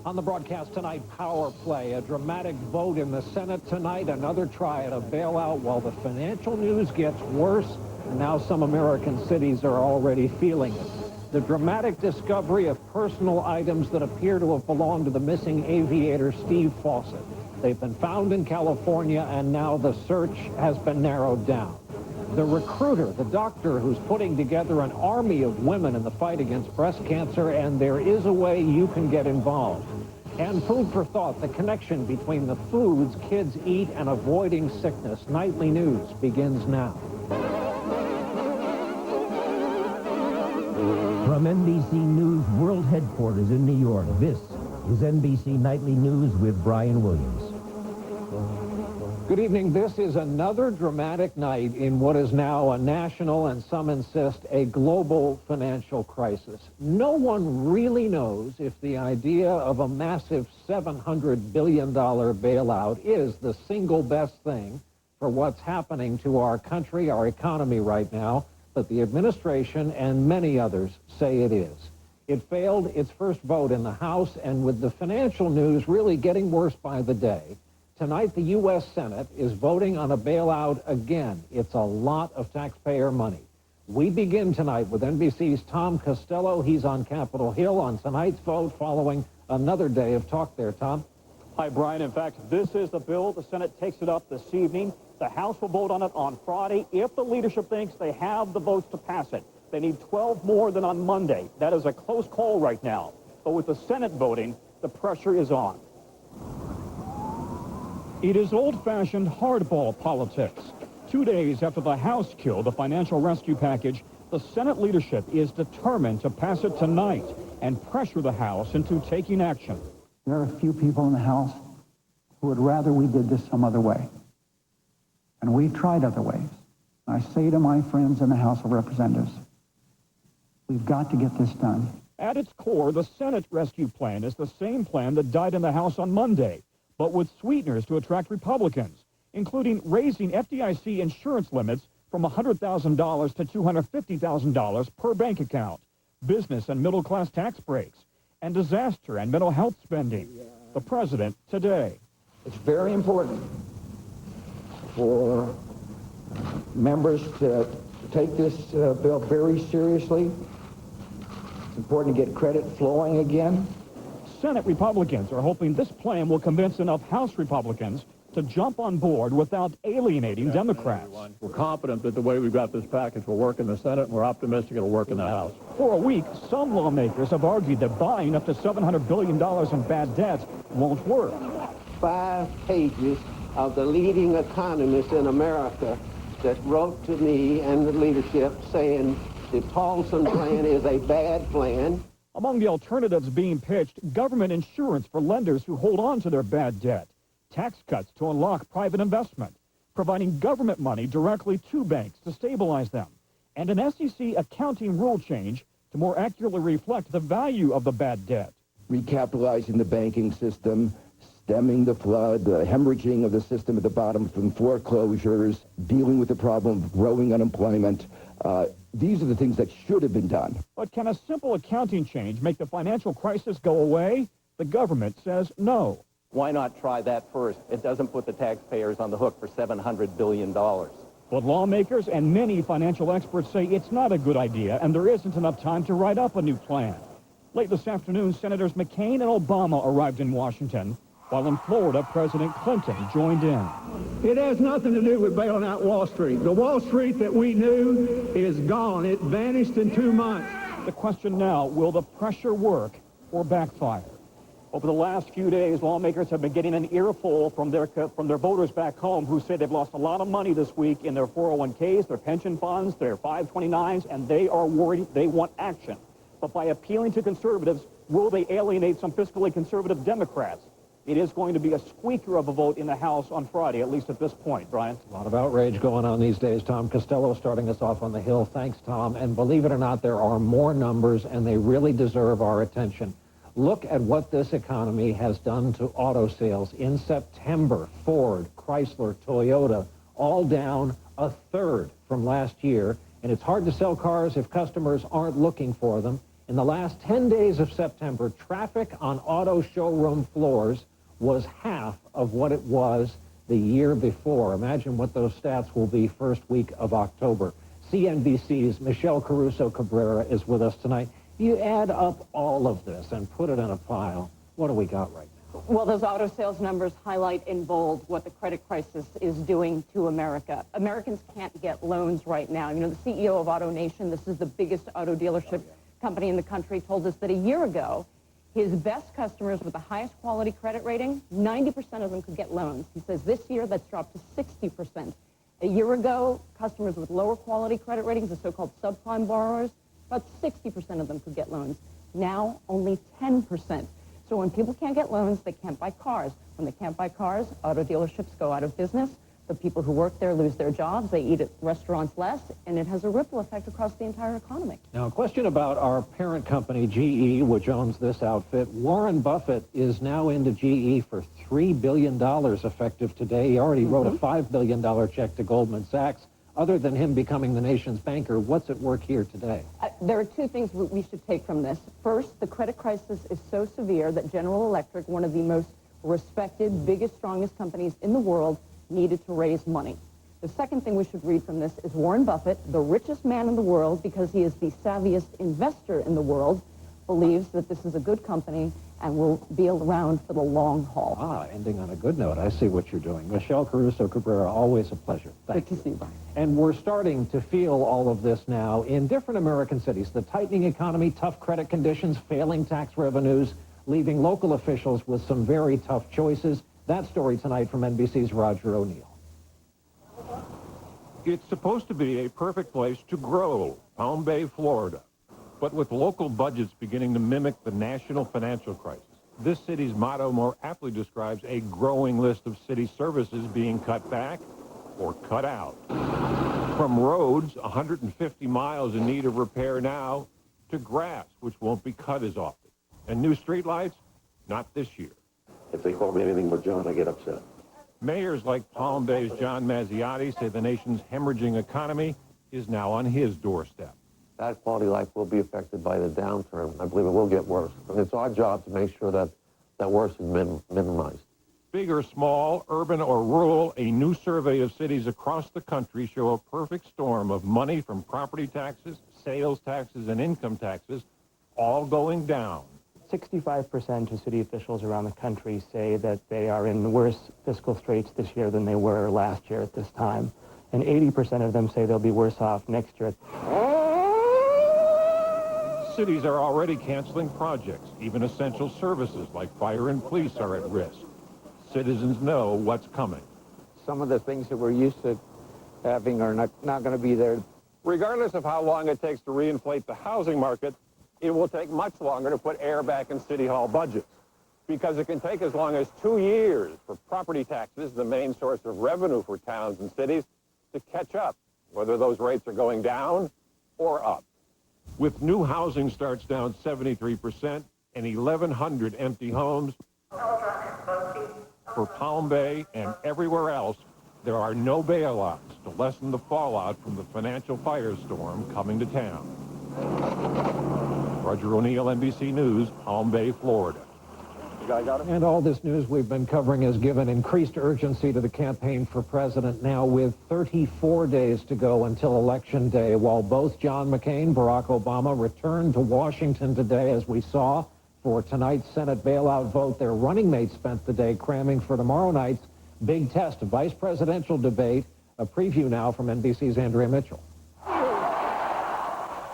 On the broadcast tonight, power play, a dramatic vote in the Senate tonight, another try at a bailout while the financial news gets worse, and now some American cities are already feeling it. The dramatic discovery of personal items that appear to have belonged to the missing aviator Steve Fawcett. They've been found in California, and now the search has been narrowed down. The recruiter, the doctor who's putting together an army of women in the fight against breast cancer, and there is a way you can get involved. And food for thought, the connection between the foods kids eat and avoiding sickness. Nightly news begins now. From NBC News World Headquarters in New York, this is NBC Nightly News with Brian Williams. Good evening. This is another dramatic night in what is now a national, and some insist a global, financial crisis. No one really knows if the idea of a massive $700 billion bailout is the single best thing for what's happening to our country, our economy right now, but the administration and many others say it is. It failed its first vote in the House, and with the financial news really getting worse by the day, tonight, the U.S. Senate is voting on a bailout again. It's a lot of taxpayer money. We begin tonight with NBC's Tom Costello. He's on Capitol Hill on tonight's vote following another day of talk there. Tom? Hi, Brian. In fact, this is the bill. The Senate takes it up this evening. The House will vote on it on Friday if the leadership thinks they have the votes to pass it. They need 12 more than on Monday. That is a close call right now. But with the Senate voting, the pressure is on. It is old-fashioned hardball politics. 2 days after the House killed the financial rescue package, the Senate leadership is determined to pass it tonight and pressure the House into taking action. There are a few people in the House who would rather we did this some other way. And we've tried other ways. I say to my friends in the House of Representatives, we've got to get this done. At its core, the Senate rescue plan is the same plan that died in the House on Monday, but with sweeteners to attract Republicans, including raising FDIC insurance limits from $100,000 to $250,000 per bank account, business and middle-class tax breaks, and disaster and mental health spending. The president today. It's very important for members to take this bill very seriously. It's important to get credit flowing again. Senate Republicans are hoping this plan will convince enough House Republicans to jump on board without alienating Democrats. We're confident that the way we've got this package will work in the Senate, and we're optimistic it'll work in the House. For a week, some lawmakers have argued that buying up to $700 billion in bad debts won't work. 5 pages of the leading economists in America that wrote to me and the leadership saying the Paulson plan is a bad plan. Among the alternatives being pitched, government insurance for lenders who hold on to their bad debt, tax cuts to unlock private investment, providing government money directly to banks to stabilize them, and an SEC accounting rule change to more accurately reflect the value of the bad debt. Recapitalizing the banking system, stemming the flood, the hemorrhaging of the system at the bottom from foreclosures, dealing with the problem of growing unemployment. These are the things that should have been done. But can a simple accounting change make the financial crisis go away? The government says no. Why not try that first? It doesn't put the taxpayers on the hook for $700 billion. But lawmakers and many financial experts say it's not a good idea, and there isn't enough time to write up a new plan. Late this afternoon, Senators McCain and Obama arrived in Washington, while in Florida, President Clinton joined in. It has nothing to do with bailing out Wall Street. The Wall Street that we knew is gone. It vanished in 2 months. The question now, will the pressure work or backfire? Over the last few days, lawmakers have been getting an earful from their voters back home who say they've lost a lot of money this week in their 401ks, their pension funds, their 529s, and they are worried. They want action. But by appealing to conservatives, will they alienate some fiscally conservative Democrats? It is going to be a squeaker of a vote in the House on Friday, at least at this point. Brian? A lot of outrage going on these days. Tom Costello starting us off on the Hill. Thanks, Tom. And believe it or not, there are more numbers, and they really deserve our attention. Look at what this economy has done to auto sales. In September, Ford, Chrysler, Toyota, all down 1/3 from last year. And it's hard to sell cars if customers aren't looking for them. In the last 10 days of September, traffic on auto showroom floors was half of what it was the year before. Imagine what those stats will be first week of October. CNBC's Michelle Caruso Cabrera is with us tonight. You add up all of this and put it in a pile. What do we got right now? Well, those auto sales numbers highlight in bold what the credit crisis is doing to America. Americans can't get loans right now. You know, the CEO of Auto Nation, this is the biggest auto dealership company in the country, told us that a year ago, his best customers with the highest quality credit rating, 90% of them could get loans. He says this year that's dropped to 60%. A year ago, customers with lower quality credit ratings, the so-called subprime borrowers, about 60% of them could get loans. Now, only 10%. So when people can't get loans, they can't buy cars. When they can't buy cars, auto dealerships go out of business. The people who work there lose their jobs. They eat at restaurants less, and it has a ripple effect across the entire economy. Now, a question about our parent company, GE, which owns this outfit. Warren Buffett is now into GE for $3 billion effective today. He already wrote a $5 billion check to Goldman Sachs. Other than him becoming the nation's banker, what's at work here today? There are two things we should take from this. First, the credit crisis is so severe that General Electric, one of the most respected, biggest, strongest companies in the world, needed to raise money. The second thing we should read from this is Warren Buffett, the richest man in the world because he is the savviest investor in the world, believes that this is a good company and will be around for the long haul. Ah, ending on a good note. I see what you're doing. Michelle Caruso Cabrera, always a pleasure. Thank you. Good to see you, Brian. And we're starting to feel all of this now in different American cities. The tightening economy, tough credit conditions, failing tax revenues, leaving local officials with some very tough choices. That story tonight from NBC's Roger O'Neill. It's supposed to be a perfect place to grow, Palm Bay, Florida. But with local budgets beginning to mimic the national financial crisis, this city's motto more aptly describes a growing list of city services being cut back or cut out. From roads, 150 miles in need of repair now, to grass, which won't be cut as often. And new streetlights? Not this year. If they call me anything but John, I get upset. Mayors like Palm Bay's John Mazziotti say the nation's hemorrhaging economy is now on his doorstep. That quality of life will be affected by the downturn. I believe it will get worse. And it's our job to make sure that that worse is minimized. Big or small, urban or rural, a new survey of cities across the country show a perfect storm of money from property taxes, sales taxes, and income taxes, all going down. 65% of city officials around the country say that they are in worse fiscal straits this year than they were last year at this time. And 80% of them say they'll be worse off next year. Cities are already canceling projects. Even essential services like fire and police are at risk. Citizens know what's coming. Some of the things that we're used to having are not going to be there. Regardless of how long it takes to reinflate the housing market, it will take much longer to put air back in City Hall budgets because it can take as long as 2 years for property taxes, the main source of revenue for towns and cities, to catch up, whether those rates are going down or up. With new housing starts down 73% and 1,100 empty homes, for Palm Bay and everywhere else, there are no bailouts to lessen the fallout from the financial firestorm coming to town. Roger O'Neill, NBC News, Palm Bay, Florida. And all this news we've been covering has given increased urgency to the campaign for president now with 34 days to go until Election Day. While both John McCain, Barack Obama returned to Washington today, as we saw, for tonight's Senate bailout vote, their running mates spent the day cramming for tomorrow night's big test, vice presidential debate. A preview now from NBC's Andrea Mitchell.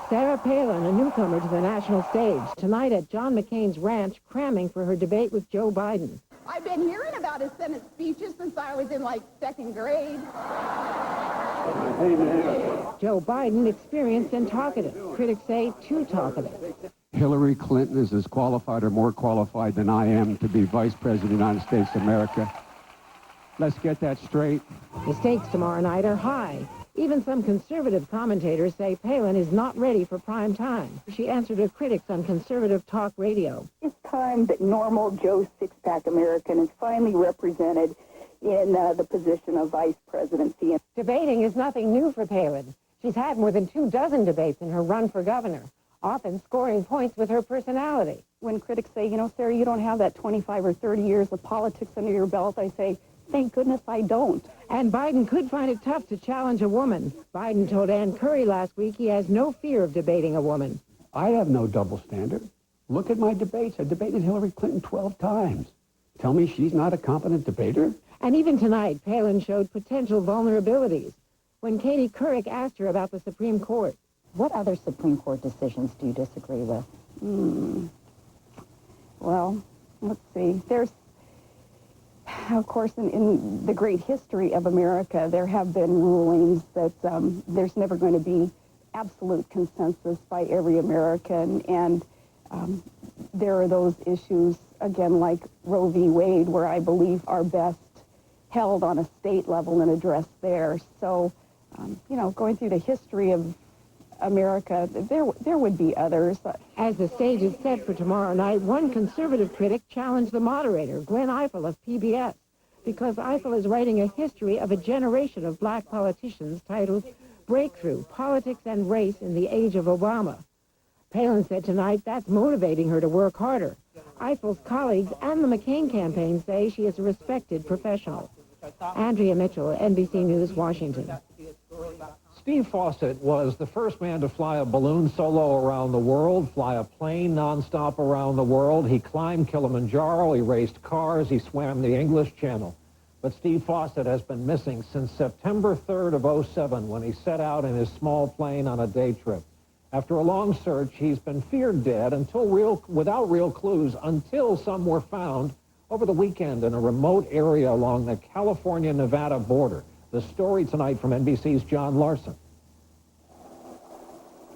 Sarah Palin, a newcomer to the national stage, tonight at John McCain's ranch, cramming for her debate with Joe Biden. I've been hearing about his Senate speeches since I was in, second grade. Joe Biden, experienced and talkative. Critics say too talkative. Hillary Clinton is as qualified or more qualified than I am to be Vice President of the United States of America. Let's get that straight. The stakes tomorrow night are high. Even some conservative commentators say Palin is not ready for prime time. She answered her critics on conservative talk radio. It's time that normal Joe Six-Pack American is finally represented in the position of vice presidency. Debating is nothing new for Palin. She's had more than 24 debates in her run for governor. often scoring points with her personality. When critics say, you know, Sarah, you don't have that 25 or 30 years of politics under your belt, I say, thank goodness I don't. And Biden could find it tough to challenge a woman. Biden told Ann Curry last week he has no fear of debating a woman. I have no double standard. Look at my debates. I debated Hillary Clinton 12 times. Tell me she's not a competent debater? And even tonight, Palin showed potential vulnerabilities when Katie Couric asked her about the Supreme Court. What other Supreme Court decisions do you disagree with? Well, let's see. There's, of course, in the great history of America, there have been rulings that there's never going to be absolute consensus by every American, and there are those issues, again, like Roe v. Wade, where I believe are best held on a state level and addressed there. So, you know, going through the history of America, there would be others. As the stage is set for tomorrow night, one conservative critic challenged the moderator, Gwen Ifill of PBS, because Ifill is writing a history of a generation of black politicians titled Breakthrough, Politics and Race in the Age of Obama. Palin said tonight that's motivating her to work harder. Ifill's colleagues and the McCain campaign say she is a respected professional. Andrea Mitchell, NBC News, Washington. Steve Fawcett was the first man to fly a balloon solo around the world, fly a plane nonstop around the world. He climbed Kilimanjaro, he raced cars, he swam the English Channel. But Steve Fawcett has been missing since September 3rd of '07 when he set out in his small plane on a day trip. After a long search, he's been feared dead without real clues until some were found over the weekend in a remote area along the California-Nevada border. The story tonight from NBC's John Larson.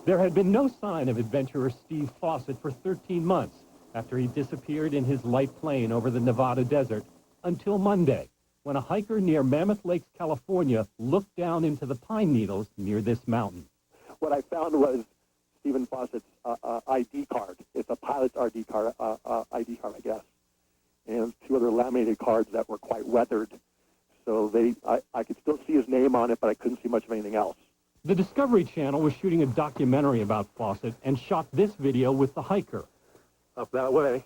There had been no sign of adventurer Steve Fawcett for 13 months after he disappeared in his light plane over the Nevada desert until Monday, when a hiker near Mammoth Lakes, California, looked down into the pine needles near this mountain. What I found was Stephen Fawcett's ID card. It's a pilot's ID card, I guess, and two other laminated cards that were quite weathered. So I could still see his name on it, but I couldn't see much of anything else. The Discovery Channel was shooting a documentary about Fawcett and shot this video with the hiker. Up that way.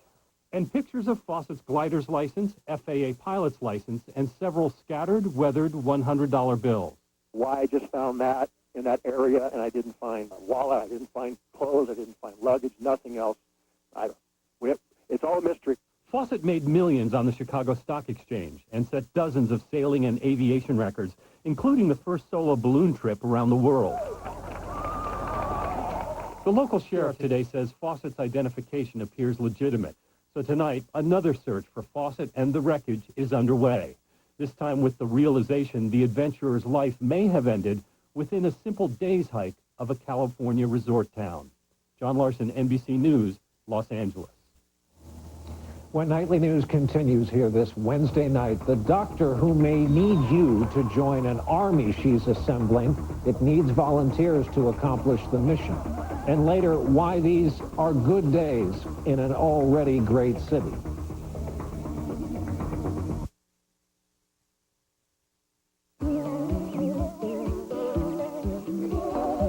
And pictures of Fawcett's glider's license, FAA pilot's license, and several scattered, weathered $100 bills. Why I just found that in that area, and I didn't find a wallet, I didn't find clothes, I didn't find luggage, nothing else. It's all a mystery. Fawcett made millions on the Chicago Stock Exchange and set dozens of sailing and aviation records, including the first solo balloon trip around the world. The local sheriff today says Fawcett's identification appears legitimate. So tonight, another search for Fawcett and the wreckage is underway, this time with the realization the adventurer's life may have ended within a simple day's hike of a California resort town. John Larson, NBC News, Los Angeles. When Nightly News continues here this Wednesday night, the doctor who may need you to join an army she's assembling. It needs volunteers to accomplish the mission. And later, why these are good days in an already great city.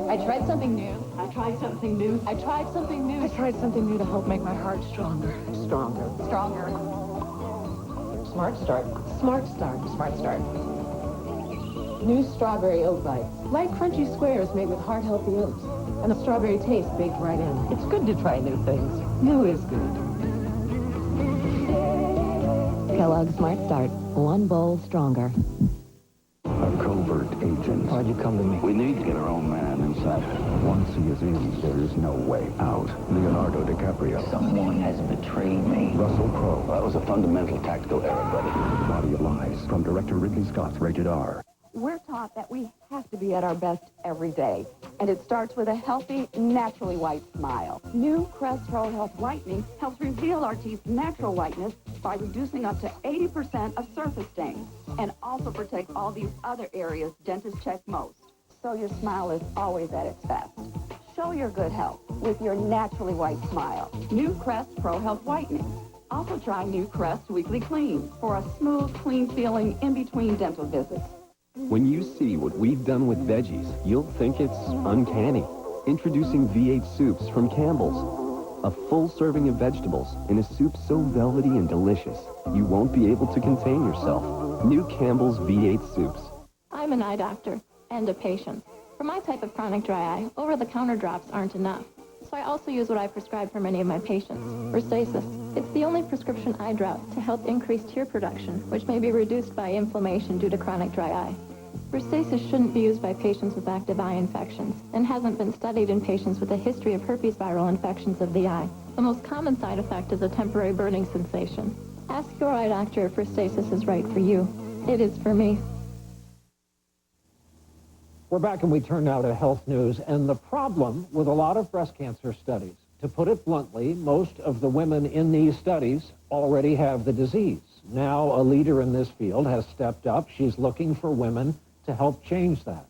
I tried something new. I tried something new. I tried something new. I tried something new to help make my heart stronger. Stronger. Stronger. Smart Start. Smart Start. Smart Start. New strawberry oat bites. Light crunchy squares made with heart-healthy oats. And the strawberry taste baked right in. It's good to try new things. New is good. Kellogg's Smart Start. One bowl stronger. A covert agent. Why'd you come to me? We need to get our own man inside. Once he is in, there is no way out. Leonardo DiCaprio. Someone has betrayed me. Russell Crowe. That was a fundamental tactical error, buddy. Body of Lies. From director Ridley Scott's Rated R. We're taught that we have to be at our best every day. And it starts with a healthy, naturally white smile. New Crest Pro Health Whitening helps reveal our teeth's natural whiteness by reducing up to 80% of surface stains. And also protects all these other areas dentists check most. So your smile is always at its best. Show your good health with your naturally white smile. New Crest Pro Health Whitening. Also try New Crest Weekly Clean for a smooth, clean feeling in between dental visits. When you see what we've done with veggies, you'll think it's uncanny. Introducing V8 soups from Campbell's. A full serving of vegetables in a soup so velvety and delicious, you won't be able to contain yourself. New Campbell's V8 soups. I'm an eye doctor and a patient. For my type of chronic dry eye, over-the-counter drops aren't enough. So I also use what I prescribe for many of my patients, Restasis. It's the only prescription eye drop to help increase tear production, which may be reduced by inflammation due to chronic dry eye. Restasis shouldn't be used by patients with active eye infections and hasn't been studied in patients with a history of herpes viral infections of the eye. The most common side effect is a temporary burning sensation. Ask your eye doctor if Restasis is right for you. It is for me. We're back and we turn now to health news and the problem with a lot of breast cancer studies. To put it bluntly, most of the women in these studies already have the disease. Now a leader in this field has stepped up. She's looking for women to help change that.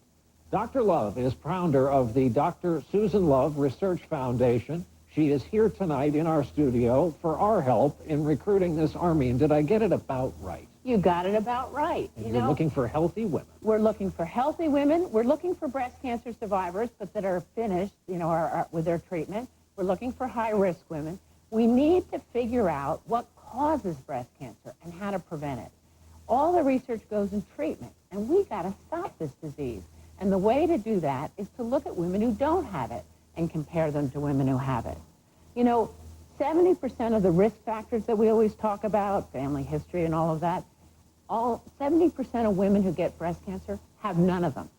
Dr. Love is founder of the Dr. Susan Love Research Foundation. She is here tonight in our studio for our help in recruiting this army. And did I get it about right? You got it about right. And you're looking for healthy women. We're looking for healthy women. We're looking for breast cancer survivors, but that are finished, are with their treatment. We're looking for high-risk women. We need to figure out what causes breast cancer and how to prevent it. All the research goes in treatment, and we got to stop this disease. And the way to do that is to look at women who don't have it and compare them to women who have it. 70% of the risk factors that we always talk about, family history and all of that, 70% of women who get breast cancer have none of them.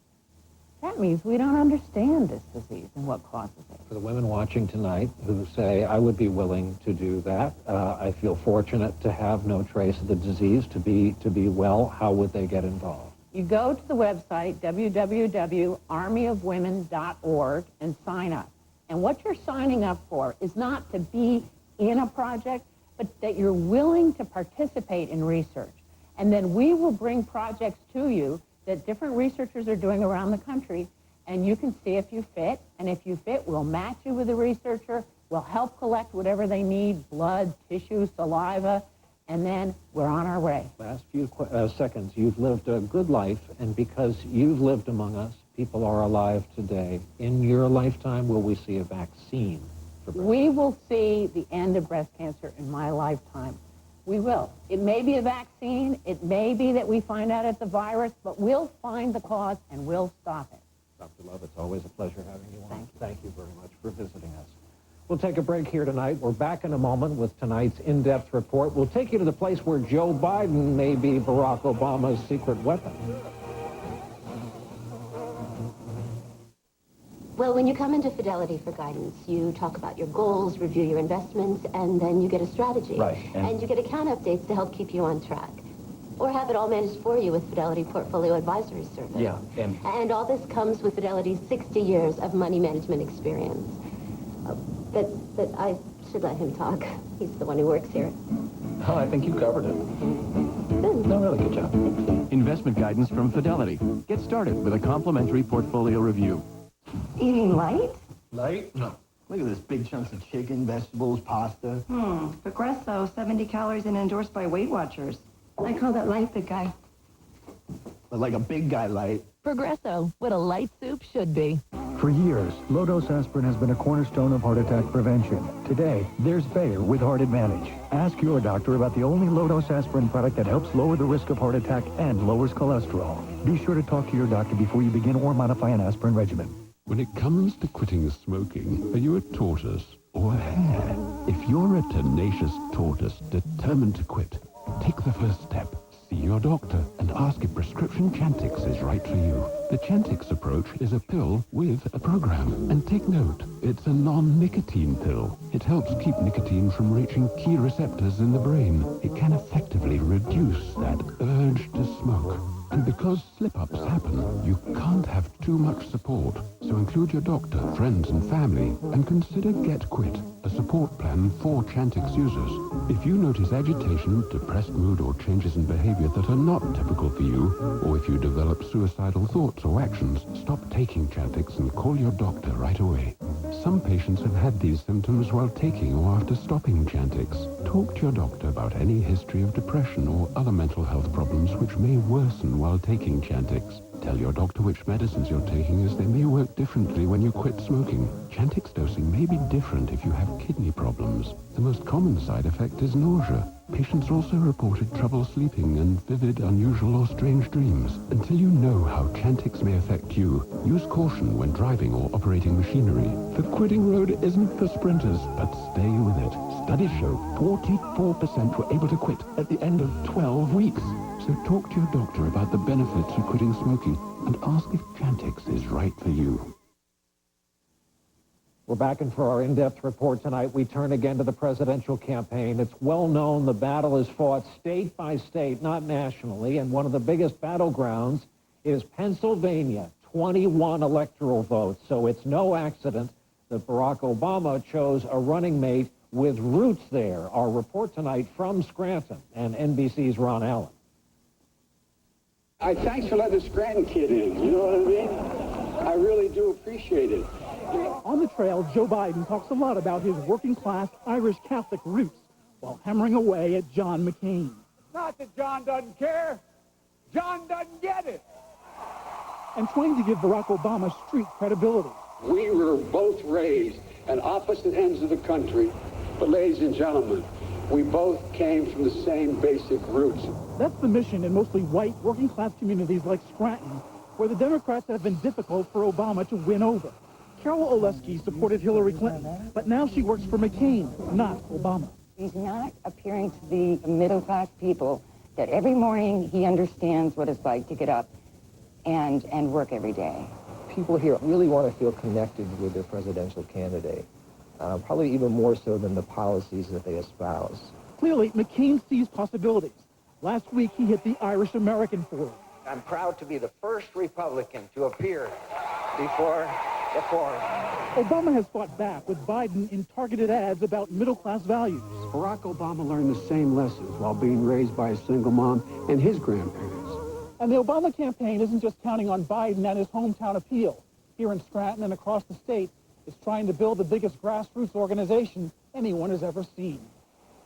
That means we don't understand this disease and what causes it. For the women watching tonight who say, I would be willing to do that, I feel fortunate to have no trace of the disease, to be well, how would they get involved? You go to the website, www.armyofwomen.org, and sign up. And what you're signing up for is not to be in a project, but that you're willing to participate in research. And then we will bring projects to you that different researchers are doing around the country, and you can see if you fit. And if you fit, we'll match you with a researcher. We'll help collect whatever they need, blood, tissue, saliva, and then we're on our way. Last few seconds, you've lived a good life, and because you've lived among us, people are alive today. In your lifetime, will we see a vaccine for breast cancer? We will see the end of breast cancer in my lifetime. We will. It may be a vaccine. It may be that we find out it's a virus, but we'll find the cause and we'll stop it. Dr. Love, it's always a pleasure having you on. Thank you very much for visiting us. We'll take a break here tonight. We're back in a moment with tonight's in-depth report. We'll take you to the place where Joe Biden may be Barack Obama's secret weapon. Well, when you come into Fidelity for guidance, you talk about your goals, review your investments, and then you get a strategy. Right. And you get account updates to help keep you on track. Or have it all managed for you with Fidelity Portfolio Advisory Service. Yeah. And all this comes with Fidelity's 60 years of money management experience. But I should let him talk. He's the one who works here. Oh, I think you covered it. No, really, good job. Investment guidance from Fidelity. Get started with a complimentary portfolio review. Eating light? Light? No. Look at this, big chunks of chicken, vegetables, pasta. Progresso, 70 calories and endorsed by Weight Watchers. I call that light, big guy. But like a big guy light. Progresso, what a light soup should be. For years, low-dose aspirin has been a cornerstone of heart attack prevention. Today, there's Bayer with Heart Advantage. Ask your doctor about the only low-dose aspirin product that helps lower the risk of heart attack and lowers cholesterol. Be sure to talk to your doctor before you begin or modify an aspirin regimen. When it comes to quitting smoking, are you a tortoise or a hare? If you're a tenacious tortoise determined to quit, take the first step. See your doctor and ask if prescription Chantix is right for you. The Chantix approach is a pill with a program. And take note, it's a non-nicotine pill. It helps keep nicotine from reaching key receptors in the brain. It can effectively reduce that urge to smoke. And because slip-ups happen, you can't have too much support. So include your doctor, friends, and family, and consider Get Quit, a support plan for Chantix users. If you notice agitation, depressed mood, or changes in behavior that are not typical for you, or if you develop suicidal thoughts or actions, stop taking Chantix and call your doctor right away. Some patients have had these symptoms while taking or after stopping Chantix. Talk to your doctor about any history of depression or other mental health problems which may worsen while taking Chantix. Tell your doctor which medicines you're taking, as they may work differently when you quit smoking. Chantix dosing may be different if you have kidney problems. The most common side effect is nausea. Patients also reported trouble sleeping and vivid, unusual or strange dreams. Until you know how Chantix may affect you, use caution when driving or operating machinery. The quitting road isn't for sprinters, but stay with it. Studies show 44% were able to quit at the end of 12 weeks. So talk to your doctor about the benefits of quitting smoking and ask if Chantix is right for you. We're back in for our in-depth report tonight. We turn again to the presidential campaign. It's well known the battle is fought state by state, not nationally, and one of the biggest battlegrounds is Pennsylvania, 21 electoral votes. So it's no accident that Barack Obama chose a running mate with roots there. Our report tonight from Scranton and NBC's Ron Allen. Thanks for letting the Scranton kid in, you know what I mean? I really do appreciate it. On the trail, Joe Biden talks a lot about his working-class Irish Catholic roots while hammering away at John McCain. It's not that John doesn't care. John doesn't get it. And trying to give Barack Obama street credibility. We were both raised at opposite ends of the country, but ladies and gentlemen, we both came from the same basic roots. That's the mission in mostly white working-class communities like Scranton, where the Democrats have been difficult for Obama to win over. Carol Oleski supported Hillary Clinton, but now she works for McCain, not Obama. He's not appearing to the middle-class people that every morning he understands what it's like to get up and work every day. People here really want to feel connected with their presidential candidate, probably even more so than the policies that they espouse. Clearly, McCain sees possibilities. Last week, he hit the Irish American forum. I'm proud to be the first Republican to appear before the forum. Obama has fought back with Biden in targeted ads about middle-class values. Barack Obama learned the same lessons while being raised by a single mom and his grandparents. And the Obama campaign isn't just counting on Biden and his hometown appeal. Here in Scranton and across the state, it's trying to build the biggest grassroots organization anyone has ever seen.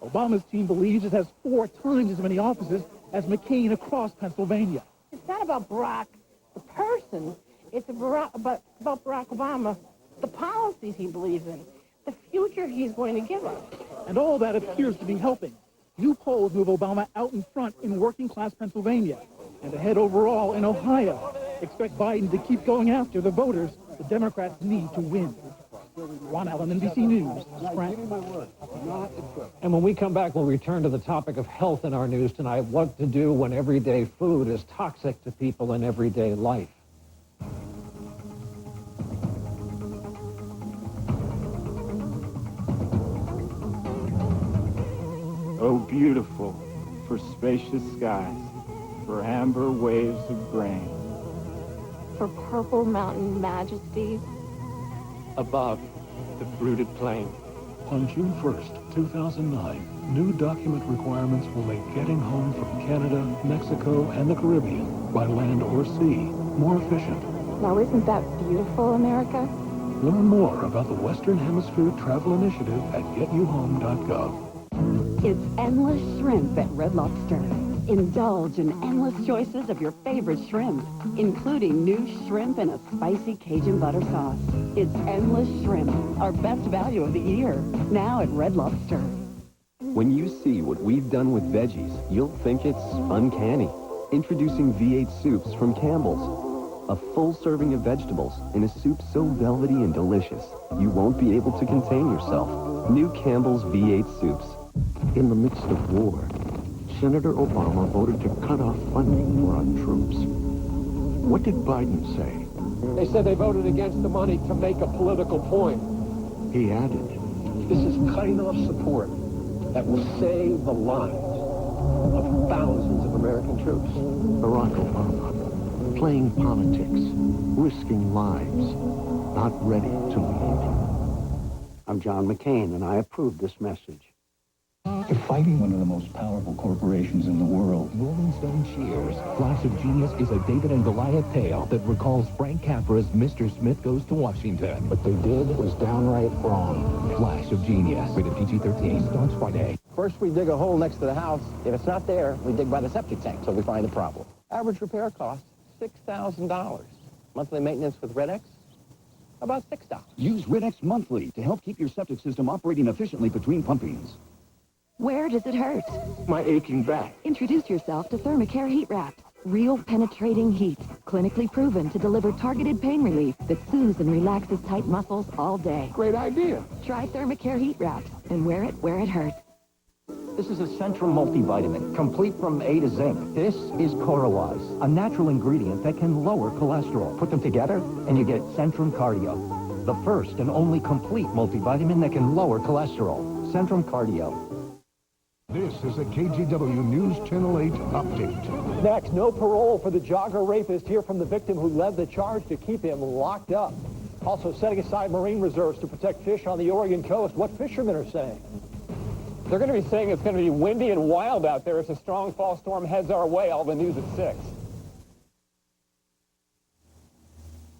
Obama's team believes it has 4 times as many offices as McCain across Pennsylvania. It's not about Barack, the person. It's about Barack Obama, the policies he believes in, the future he's going to give us. And all that appears to be helping. New polls move Obama out in front in working-class Pennsylvania and ahead overall in Ohio. Expect Biden to keep going after the voters the Democrats need to win. Ron Allen, NBC News, Scranton. And when we come back, we'll return to the topic of health in our news tonight, what to do when everyday food is toxic to people in everyday life. Oh, beautiful for spacious skies, for amber waves of grain. For purple mountain majesties. Above the fruited plain. On June 1st, 2009, new document requirements will make getting home from Canada, Mexico, and the Caribbean, by land or sea, more efficient. Now isn't that beautiful, America? Learn more about the Western Hemisphere Travel Initiative at getyouhome.gov. It's endless shrimp at Red Lobster. Indulge in endless choices of your favorite shrimp, including new shrimp in a spicy Cajun butter sauce. It's endless shrimp, our best value of the year, now at Red Lobster. When you see what we've done with veggies, you'll think it's uncanny. Introducing V8 soups from Campbell's. A full serving of vegetables in a soup so velvety and delicious, you won't be able to contain yourself. New Campbell's V8 soups. In the midst of war, Senator Obama voted to cut off funding for our troops. What did Biden say? They said they voted against the money to make a political point. He added, This is cutting off support that will save the lives of thousands of American troops. Barack Obama, playing politics, risking lives, not ready to lead. I'm John McCain, and I approve this message. You're fighting one of the most powerful corporations in the world. Rolling Stone cheers. Flash of Genius is a David and Goliath tale that recalls Frank Capra's Mr. Smith Goes to Washington. What they did was downright wrong. Flash of Genius. Rated PG-13. Starts Friday. First, we dig a hole next to the house. If it's not there, we dig by the septic tank till we find the problem. Average repair cost, $6,000. Monthly maintenance with Red X, about $6. Use Red X monthly to help keep your septic system operating efficiently between pumpings. Where does it hurt? My aching back. Introduce yourself to Thermacare Heat Wraps. Real penetrating heat, clinically proven to deliver targeted pain relief that soothes and relaxes tight muscles all day. Great idea. Try Thermacare Heat Wraps and wear it where it hurts. This is a Centrum multivitamin, complete from A to Zinc. This is Corowaz, a natural ingredient that can lower cholesterol. Put them together, and you get Centrum Cardio, the first and only complete multivitamin that can lower cholesterol. Centrum Cardio. This is a KGW News Channel 8 update. Next, no parole for the jogger rapist. Hear from the victim who led the charge to keep him locked up. Also setting aside marine reserves to protect fish on the Oregon coast. What fishermen are saying. They're going to be saying it's going to be windy and wild out there as a strong fall storm heads our way. All the news at 6.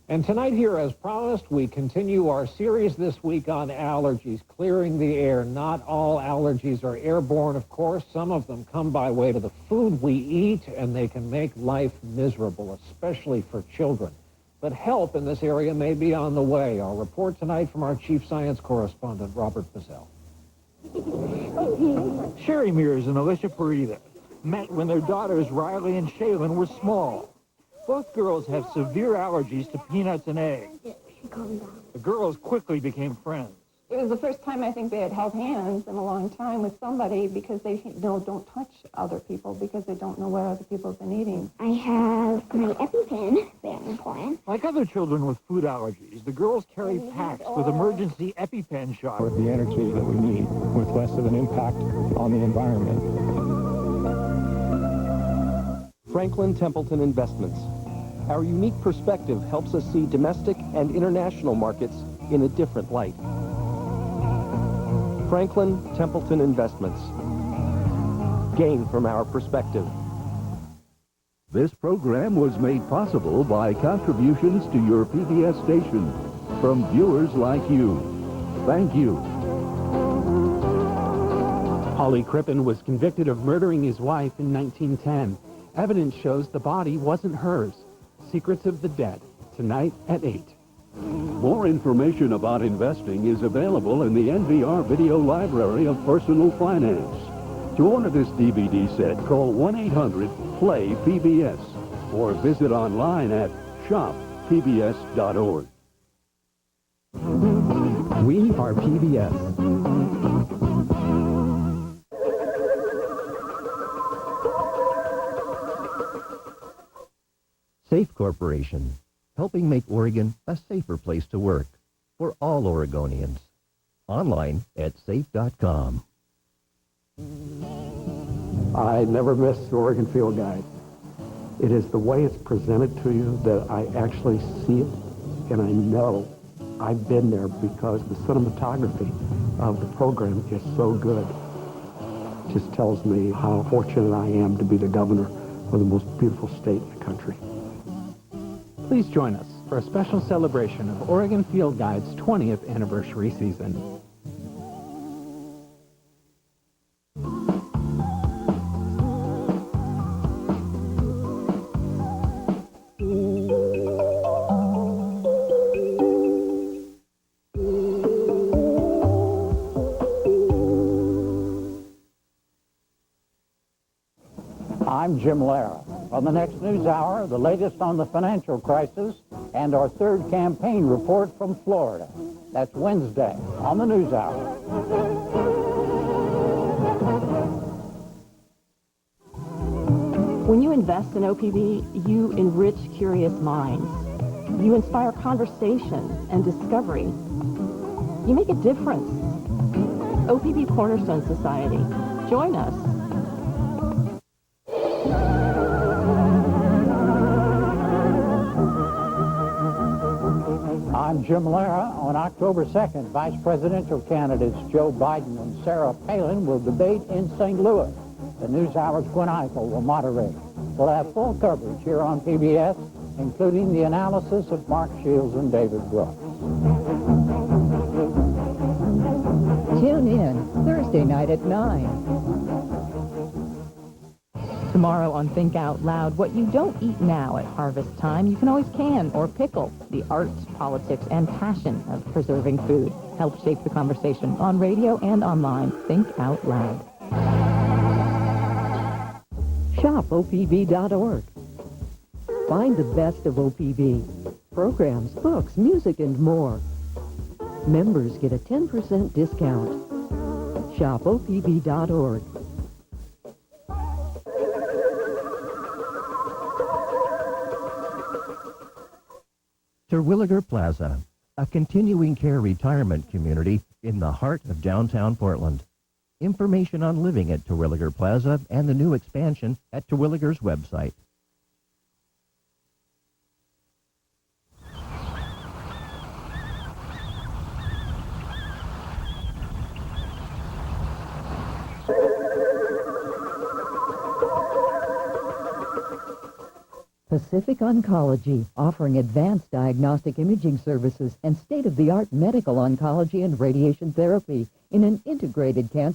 And tonight here, as promised, we continue our series this week on allergies, clearing the air. Not all allergies are airborne, of course. Some of them come by way to the food we eat, and they can make life miserable, especially for children. But help in this area may be on the way. Our report tonight from our chief science correspondent, Robert Bazell. Sherry Mears and Alicia Parida met when their daughters Riley and Shaylin were small. Both girls have severe allergies to peanuts and eggs. The girls quickly became friends. It was the first time I think they had held hands in a long time with somebody because they don't touch other people because they don't know what other people have been eating. I have my EpiPen, very important. Like other children with food allergies, the girls carry packs with emergency EpiPen shots. For the energy that we need with less of an impact on the environment. Franklin Templeton Investments. Our unique perspective helps us see domestic and international markets in a different light. Franklin Templeton Investments. Gain from our perspective. This program was made possible by contributions to your PBS station from viewers like you. Thank you. Holly Crippen was convicted of murdering his wife in 1910. Evidence shows the body wasn't hers. Secrets of the Dead, tonight at 8. More information about investing is available in the NVR Video Library of Personal Finance. To order this DVD set, call 1-800-PLAY-PBS or visit online at shoppbs.org. We are PBS. Safe Corporation, helping make Oregon a safer place to work for all Oregonians. Online at safe.com. I never miss the Oregon Field Guide. It is the way it's presented to you that I actually see it, and I know I've been there because the cinematography of the program is so good. It just tells me how fortunate I am to be the governor of the most beautiful state in the country. Please join us for a special celebration of Oregon Field Guide's 20th anniversary season. I'm Jim Lara. On the next news hour, the latest on the financial crisis and our third campaign report from Florida. That's Wednesday on the news hour. When you invest in OPB, you enrich curious minds. You inspire conversation and discovery. You make a difference. OPB Cornerstone Society. Join us. I'm I'm Jim Lara. On October 2nd, vice presidential candidates Joe Biden and Sarah Palin will debate in St. Louis. The NewsHour's Gwen Eichel will moderate. We'll have full coverage here on PBS, including the analysis of Mark Shields and David Brooks. Tune in Thursday night at 9. Tomorrow on Think Out Loud, what you don't eat now at harvest time, you can always can or pickle. The art, politics, and passion of preserving food help shape the conversation on radio and online. Think Out Loud. Shop OPB.org. Find the best of OPB. Programs, books, music, and more. Members get a 10% discount. Shop OPB.org. Terwilliger Plaza, a continuing care retirement community in the heart of downtown Portland. Information on living at Terwilliger Plaza and the new expansion at Terwilliger's website. Pacific Oncology, offering advanced diagnostic imaging services and state-of-the-art medical oncology and radiation therapy in an integrated cancer